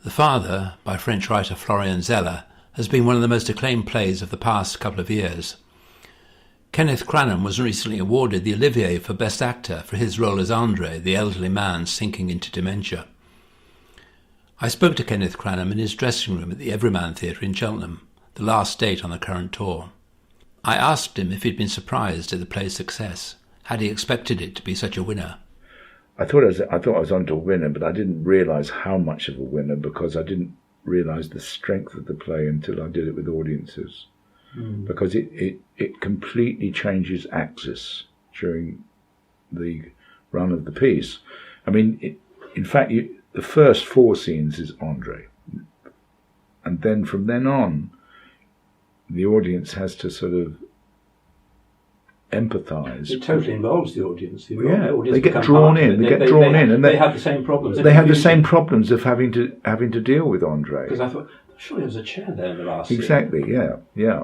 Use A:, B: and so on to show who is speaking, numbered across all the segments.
A: The Father, by French writer Florian Zeller, has been one of the most acclaimed plays of the past couple of years. Kenneth Cranham was recently awarded the Olivier for Best Actor for his role as Andre, the elderly man sinking into dementia. I spoke to Kenneth Cranham in his dressing room at the Everyman Theatre in Cheltenham, the last date on the current tour. I asked him if he'd been surprised at the play's success. Had he expected it to be such a winner?
B: I thought I was on to a winner, but I didn't realise how much of a winner because I didn't realise the strength of the play until I did it with audiences. Because it completely changes axis during the run of the piece. I mean, in fact, the first 4 scenes is Andre. And then from then on, the audience has to sort of empathise.
C: It totally involves the audience.
B: They get drawn in.
C: And they have the same problems.
B: They have the same problems of having to deal with Andre.
C: Because I thought, surely there was a chair there in the last
B: Exactly.
C: scene.
B: Yeah.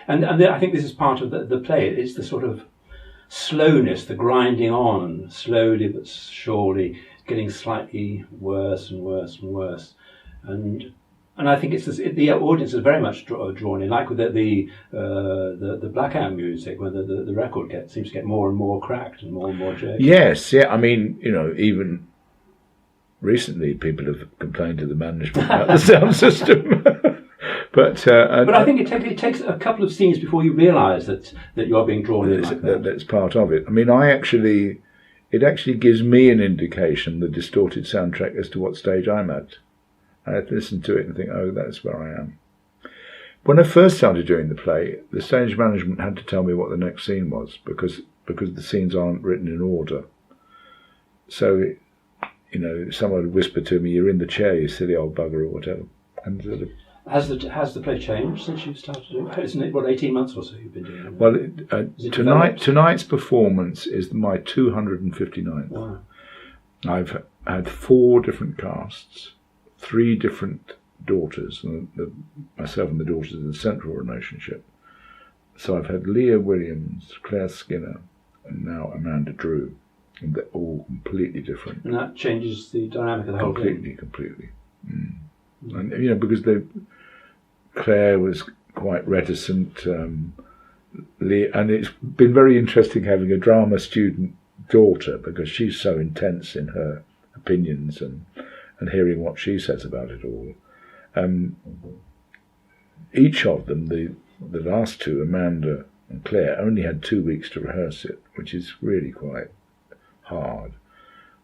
C: And I think this is part of the play. It's the sort of slowness, the grinding on, slowly but surely, getting slightly worse and worse and worse. And I think the audience is very much drawn in, like with the blackout music, where the record seems to get more and more cracked and more jerky.
B: Yes, yeah. I mean, even recently people have complained to the management about the sound system. But
C: I think it takes a couple of scenes before you realise that you are being drawn in like that.
B: That's part of it. I mean, it actually gives me an indication, the distorted soundtrack, as to what stage I'm at. I have to listen to it and think, oh, that's where I am. When I first started doing the play, the stage management had to tell me what the next scene was because the scenes aren't written in order. So, someone would whisper to me, "You're in the chair, you silly old bugger," or whatever. And sort of,
C: Has the play changed since you've started doing it? Isn't it, 18 months or so you've been doing it?
B: Well, tonight's performance is my 259th.
C: Wow.
B: I've had 4 different casts, 3 different daughters, myself and the daughters in the central relationship. So I've had Leah Williams, Claire Skinner, and now Amanda Drew. And they're all completely different.
C: And that changes the dynamic of the whole thing?
B: Completely. And, because Claire was quite reticent, and it's been very interesting having a drama student daughter because she's so intense in her opinions and hearing what she says about it all. Each of them, the last 2, Amanda and Claire, only had 2 weeks to rehearse it, which is really quite hard.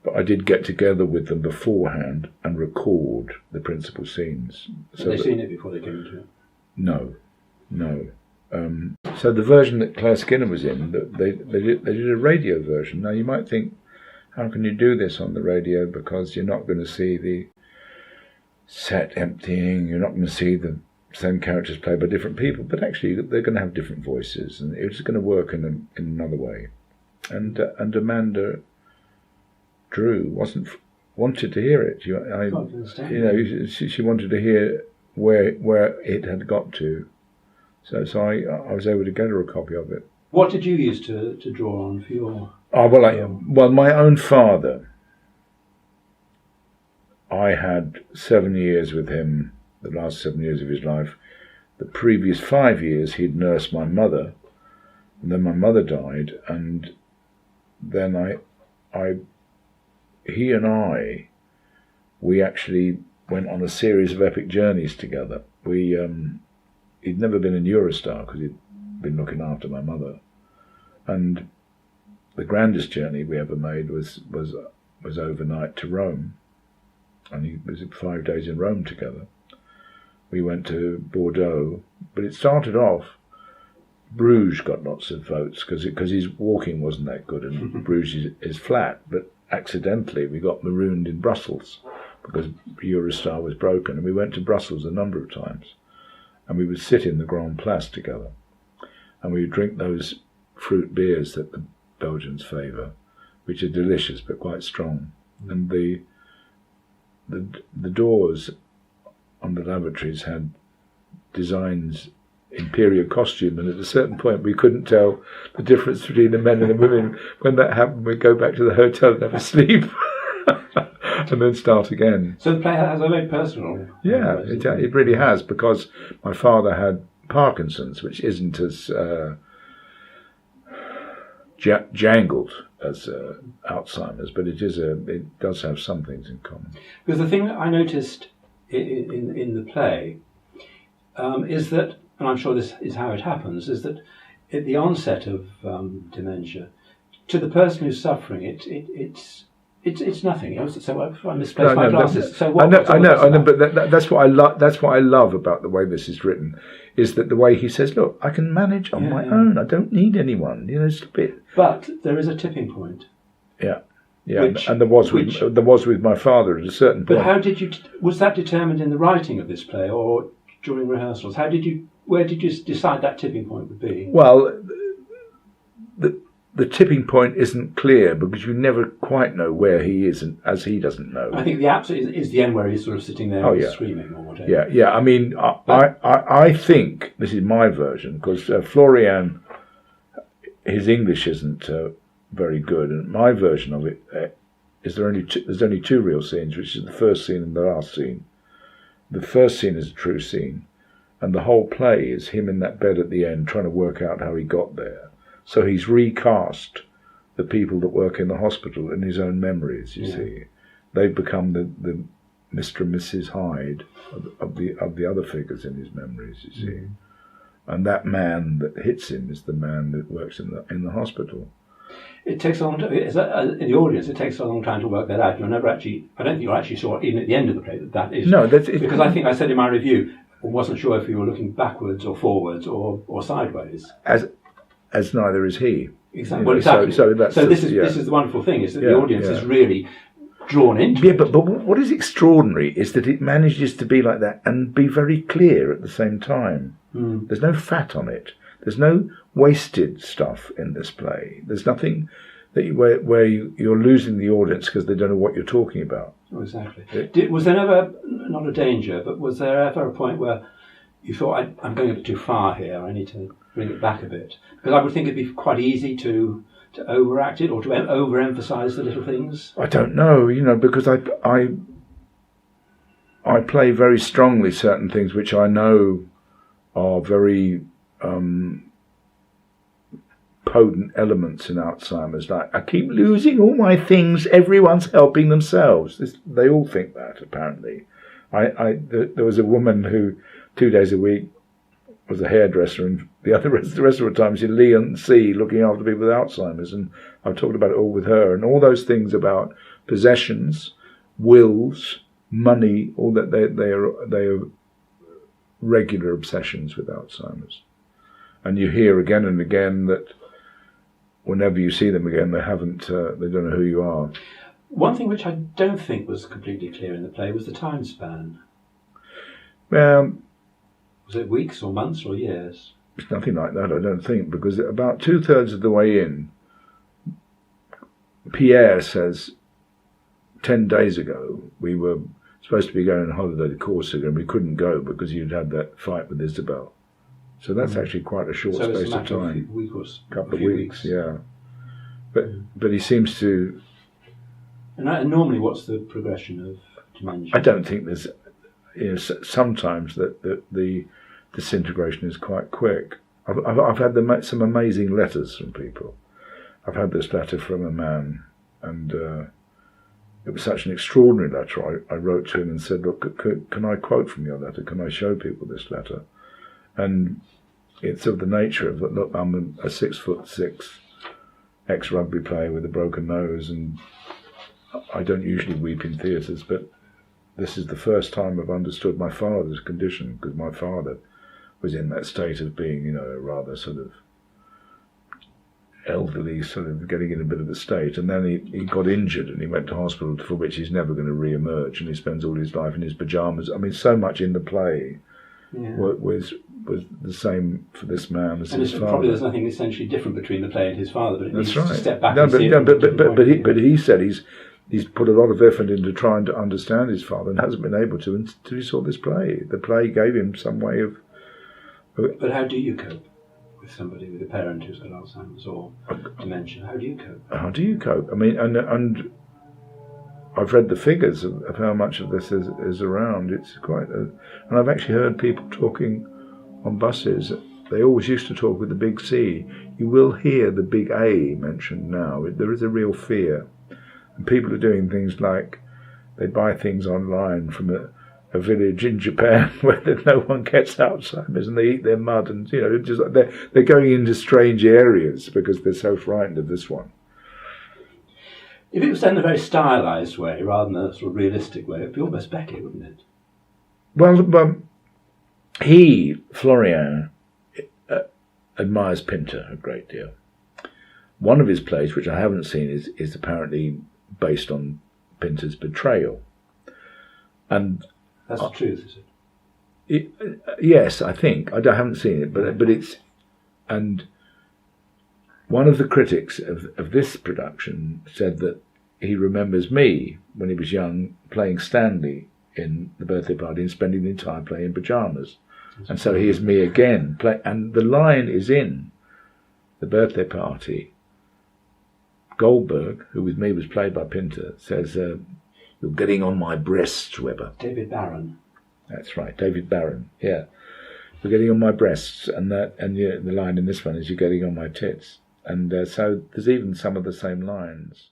B: But I did get together with them beforehand and record the principal scenes.
C: Had they seen it before they came into it?
B: No. So the version that Claire Skinner was in, they did a radio version. Now you might think, how can you do this on the radio? Because you're not going to see the set emptying, you're not going to see the same characters played by different people, but actually they're going to have different voices, and it's going to work in another way. And Amanda Drew wanted to hear it. She wanted to hear where it had got to. So I was able to get her a copy of it.
C: What did you use to draw on for your?
B: Well, my own father. I had 7 years with him, the last 7 years of his life. The previous 5 years he'd nursed my mother, and then my mother died, and then he and I, we actually went on a series of epic journeys together. He'd never been in Eurostar because he'd been looking after my mother, and the grandest journey we ever made was overnight to Rome, and he was 5 days in Rome together. We went to Bordeaux, but it started off. Bruges got lots of votes because his walking wasn't that good, and Bruges is flat, but accidentally we got marooned in Brussels because Eurostar was broken, and we went to Brussels a number of times, and we would sit in the Grand Place together, and we would drink those fruit beers that the Belgians favour, which are delicious but quite strong, and the doors on the lavatories had designs in period costume, and at a certain point we couldn't tell the difference between the men and the women. When that happened, we'd go back to the hotel and have a sleep. and then start again.
C: So the play has a very personal.
B: Yeah, it really has, because my father had Parkinson's, which isn't as jangled as Alzheimer's, but it does have some things in common.
C: Because the thing that I noticed in the play is that, and I'm sure this is how it happens, is that at the onset of dementia, to the person who's suffering, it's nothing. So I misplaced my glasses. So what?
B: I know, but that's what I love. That's what I love about the way this is written, is that the way he says, "Look, I can manage on my own. I don't need anyone." Stop it.
C: But there is a tipping point.
B: Yeah, and there was with my father at a certain point.
C: But how did you? Was that determined in the writing of this play or during rehearsals? Where did you decide that tipping point would be?
B: Well, the tipping point isn't clear because you never quite know where he is, as he doesn't know.
C: I think the absolute is the end where he's sort of sitting there screaming or whatever.
B: Yeah. I mean, I think this is my version, because Florian, his English isn't very good, and my version of it is there's only two real scenes, which is the first scene and the last scene. The first scene is a true scene, and the whole play is him in that bed at the end trying to work out how he got there. So he's recast the people that work in the hospital in his own memories, you see. They've become the Mr. and Mrs. Hyde of the other figures in his memories, you see. And that man that hits him is the man that works in the hospital.
C: It takes a long time. In the audience, it takes a long time to work that out. I don't think you actually saw, even at the end of the play, that is.
B: No,
C: because I think I said in my review, I wasn't sure if you were looking backwards or forwards or sideways.
B: As neither is he.
C: Exactly. Well, exactly. So this is the wonderful thing, is that the audience is really drawn into it.
B: But what is extraordinary is that it manages to be like that and be very clear at the same time. There's no fat on it. There's no wasted stuff in this play. There's nothing where you're losing the audience because they don't know what you're talking about.
C: Oh, exactly. Was there never, not a danger, but was there ever a point where you thought, I'm going a bit too far here, I need to bring it back a bit? Because I would think it'd be quite easy to overact it or to overemphasise the little things.
B: I don't know, because I play very strongly certain things which I know are very potent elements in Alzheimer's. Like, I keep losing all my things, everyone's helping themselves. They all think that, apparently. There was a woman who 2 days a week was a hairdresser, and the rest of the time she'd lie and see looking after people with Alzheimer's, and I've talked about it all with her, and all those things about possessions, wills, money, all that they are regular obsessions with Alzheimer's. And you hear again and again that whenever you see them again, they don't know who you are.
C: One thing which I don't think was completely clear in the play was the time span. Was it weeks or months or years?
B: It's nothing like that, I don't think, because about 2/3 of the way in, Pierre says, 10 days ago, we were supposed to be going on holiday to Corsica and we couldn't go because you'd had that fight with Isabel. So that's actually quite a short space of time. Couple of weeks, yeah. But he seems to...
C: And normally what's the progression of dementia?
B: I don't think there's... sometimes that the disintegration is quite quick. I've had some amazing letters from people. I've had this letter from a man, and it was such an extraordinary letter. I wrote to him and said, look, can I quote from your letter? Can I show people this letter? And it's of the nature of, look, I'm a 6'6" ex-rugby player with a broken nose, and I don't usually weep in theatres, but this is the first time I've understood my father's condition, because my father was in that state of being, a rather sort of elderly, sort of getting in a bit of a state, and then he got injured and he went to hospital, for which he's never going to re-emerge, and he spends all his life in his pyjamas. I mean, so much in the play was the same for this man as his father.
C: Probably there's nothing essentially different between the play and his father, but it needs to step back
B: but he said he's put a lot of effort into trying to understand his father and hasn't been able to until he saw this play. The play gave him some way of...
C: But how do you cope with somebody, with a parent who's got Alzheimer's or dementia? How do you cope?
B: How do you cope? I mean, and I've read the figures of how much of this is around. It's quite, and I've actually heard people talking on buses. They always used to talk with the big C. You will hear the big A mentioned now. There is a real fear, and people are doing things like they buy things online from a village in Japan where no one gets Alzheimer's, and they eat their mud, and just they're going into strange areas because they're so frightened of this one.
C: If it was done in a very stylised way rather than a sort of realistic way, it would be almost Beckett, wouldn't it?
B: Well, Florian, admires Pinter a great deal. One of his plays, which I haven't seen, is apparently based on Pinter's Betrayal. And
C: that's the truth, is it?
B: Yes, I think. I haven't seen it, but it's... And one of the critics of this production said that he remembers me, when he was young, playing Stanley in The Birthday Party and spending the entire play in pyjamas. And so he is me again. And the line is in The Birthday Party. Goldberg, who with me was played by Pinter, says, "You're getting on my breasts, Webber."
C: David Barron.
B: That's right, David Barron, yeah. "You're getting on my breasts," and the line in this one is, "You're getting on my tits." And so there's even some of the same lines.